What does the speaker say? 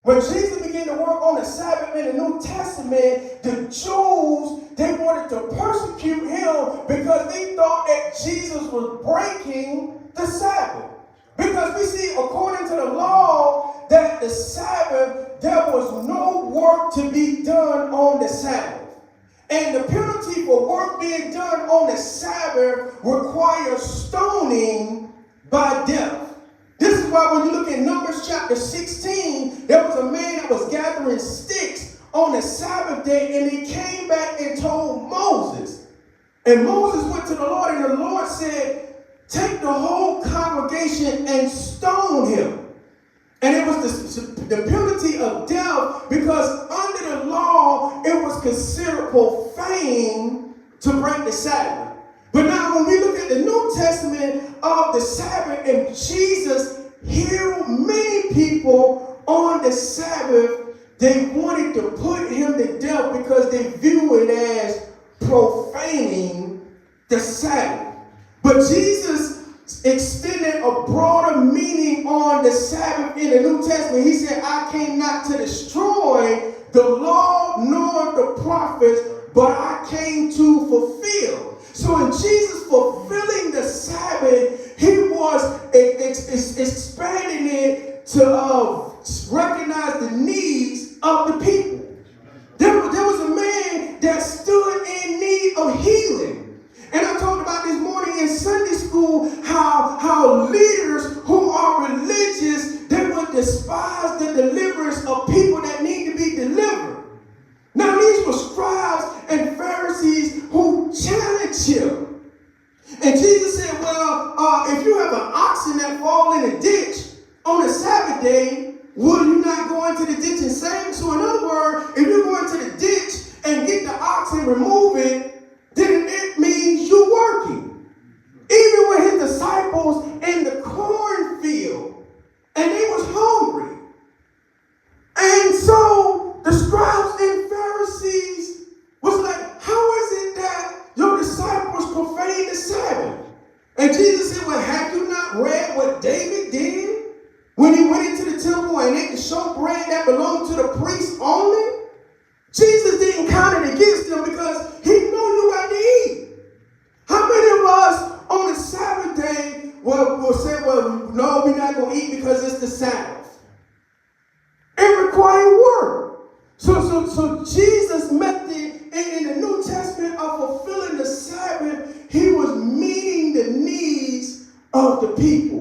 When Jesus began to work on the Sabbath in the New Testament, the Jews, they wanted to persecute him because they thought that Jesus was breaking the Sabbath. Because we see, according to the law, that the Sabbath, there was no work to be done on the Sabbath. And the penalty for work being done on the Sabbath requires stoning by death. This is why when you look at Numbers chapter 16, there was a man that was gathering sticks on the Sabbath day, and he came back and told Moses. And Moses went to the Lord, and the Lord said, take the whole congregation and stone him. And it was the penalty of death, because under the law, it was considered profane to break the Sabbath. But now when we look at the New Testament of the Sabbath, and Jesus healed many people on the Sabbath, they wanted to put him to death because they view it as profaning the Sabbath. But Jesus extended a broader meaning on the Sabbath in the New Testament. He said, I came not to destroy the law nor the prophets, but I came to fulfill. So in Jesus fulfilling the Sabbath, he was expanding it to recognize the needs of the people. There was a man that stood in need of healing. And I talked about this morning in Sunday school how leaders who are religious, they would despise the deliverance of people that need to be delivered. Now these were scribes and Pharisees who challenged him. And Jesus said, well, if you have an oxen that fall in a ditch on a Sabbath day, will you not go into the ditch and save it? So in other words, if you go into the ditch and get the ox and remove it, then it means you're working. Even with his disciples in the cornfield, and they was hungry. And so the scribes and Pharisees was like, how is it that your disciples profane the Sabbath? And Jesus said, well, have you not read what David did when he went into the temple and ate the showbread that belonged to the priests only? Jesus didn't count it against them because he knew you had to eat. How many of us on the Sabbath day will say, well, no, we're not going to eat because it's the Sabbath? It required work. So Jesus' method in the New Testament of fulfilling the Sabbath, he was meeting the needs of the people.